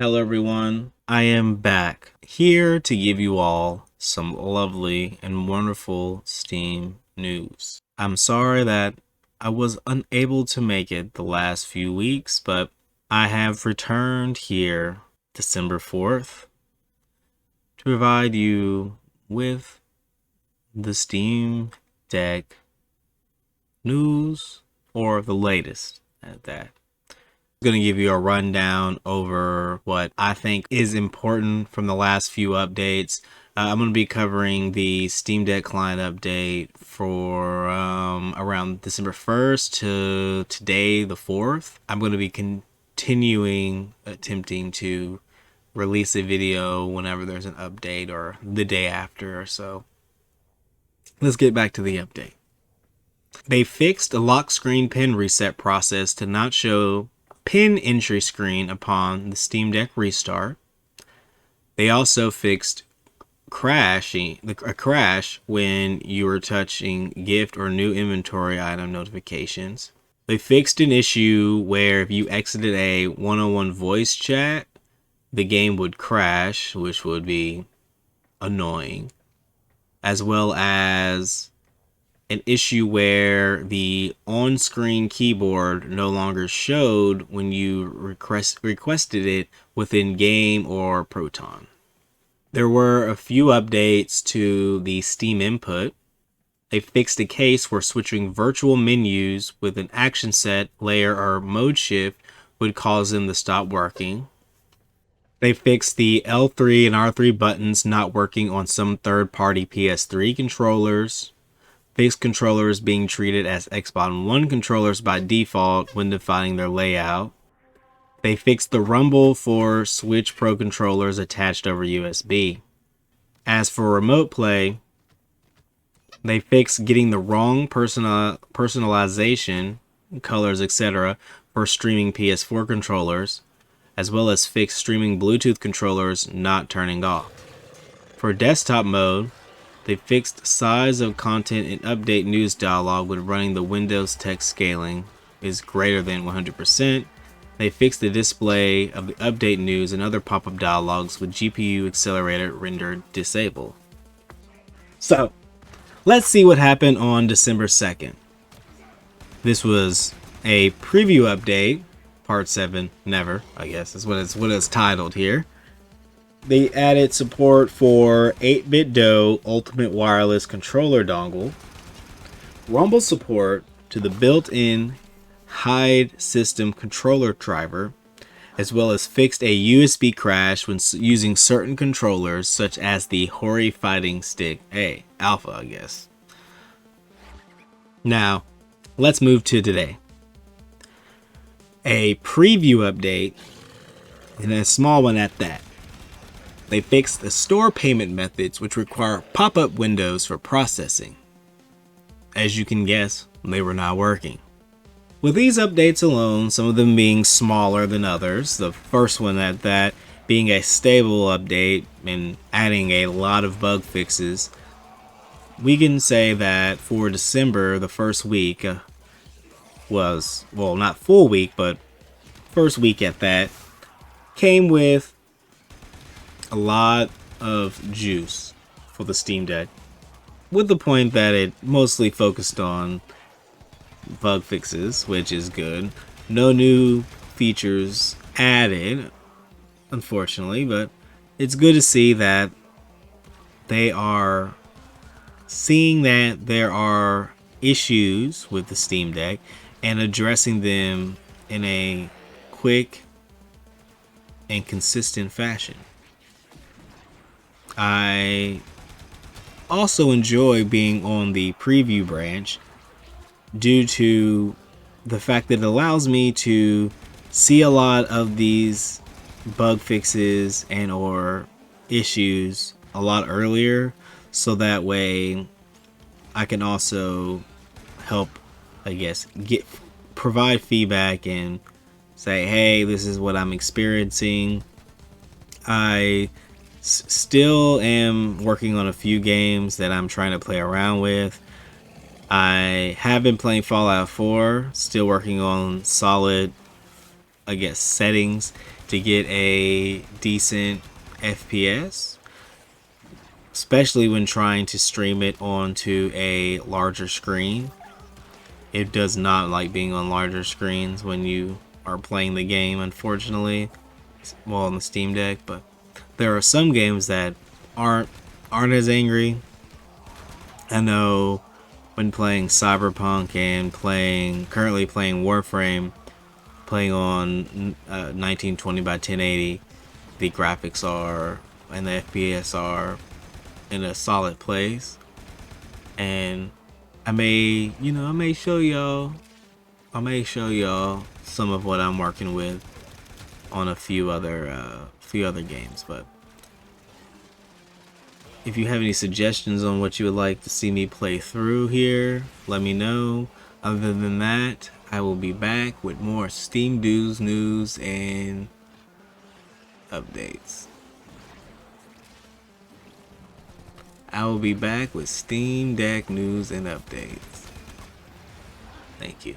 Hello everyone, I am back here to give you all some lovely and wonderful Steam news. I'm sorry that I was unable to make it the last few weeks, but I have returned here December 4th to provide you with the Steam Deck news, or the latest at that. Going to give you a rundown over what I think is important from the last few updates. I'm going to be covering the Steam Deck client update for around December 1st to today, the 4th. I'm going to be continuing attempting to release a video whenever there's an update or the day after or so. Let's get back to the update. They fixed a lock screen pin reset process to not show pin entry screen upon the Steam Deck restart. They also fixed a crash when you were touching gift or new inventory item notifications. They fixed an issue where if you exited a one-on-one voice chat, the game would crash, which would be annoying, as well as an issue where the on-screen keyboard no longer showed when you requested it within game or Proton. There were a few updates to the Steam input. They fixed a case where switching virtual menus with an action set, layer, or mode shift would cause them to stop working. They fixed the L3 and R3 buttons not working on some third-party PS3 controllers. Fixed controllers being treated as Xbox One controllers by default when defining their layout. They fixed the rumble for Switch Pro controllers attached over USB. As for remote play, they fixed getting the wrong personalization, colors, etc. for streaming PS4 controllers, as well as fixed streaming Bluetooth controllers not turning off. For desktop mode, they fixed size of content and update news dialog when running the Windows text scaling is greater than 100%. They fixed the display of the update news and other pop-up dialogues with GPU accelerator rendered disabled. So, let's see what happened on December 2nd. This was a preview update, part 7, never, I guess is what it's titled here. They added support for 8-bit DOE Ultimate Wireless Controller dongle, rumble support to the built-in hide system controller driver, as well as fixed a USB crash when using certain controllers, such as the Hori Fighting Stick A, Alpha, I guess. Now, let's move to today. A preview update, and a small one at that. They fixed the store payment methods which require pop-up windows for processing. As you can guess, they were not working. With these updates alone, some of them being smaller than others, the first one at that being a stable update and adding a lot of bug fixes, we can say that for December, the first week was, well, not full week, but first week at that, came with a lot of juice for the Steam Deck, with the point that it mostly focused on bug fixes, which is good. No new features added, unfortunately, but it's good to see that they are seeing that there are issues with the Steam Deck and addressing them in a quick and consistent fashion. I also enjoy being on the preview branch due to the fact that it allows me to see a lot of these bug fixes and or issues a lot earlier, so that way I can also help, I guess, provide feedback and say, hey, this is what I'm experiencing. I still am working on a few games that I'm trying to play around with. I have been playing Fallout 4, still working on solid, I guess, settings to get a decent FPS, especially when trying to stream it onto a larger screen. It does not like being on larger screens when you are playing the game, unfortunately. Well, on the Steam Deck, but there are some games that aren't as angry. I know when playing Cyberpunk and currently playing Warframe, playing on 1920 by 1080, the graphics are and the FPS are in a solid place. And I may show y'all some of what I'm working with on a few other games. But if you have any suggestions on what you would like to see me play through here, let me know. Other than that, I will be back with more Steam news and updates. I will be back with Steam Deck news and updates. Thank you.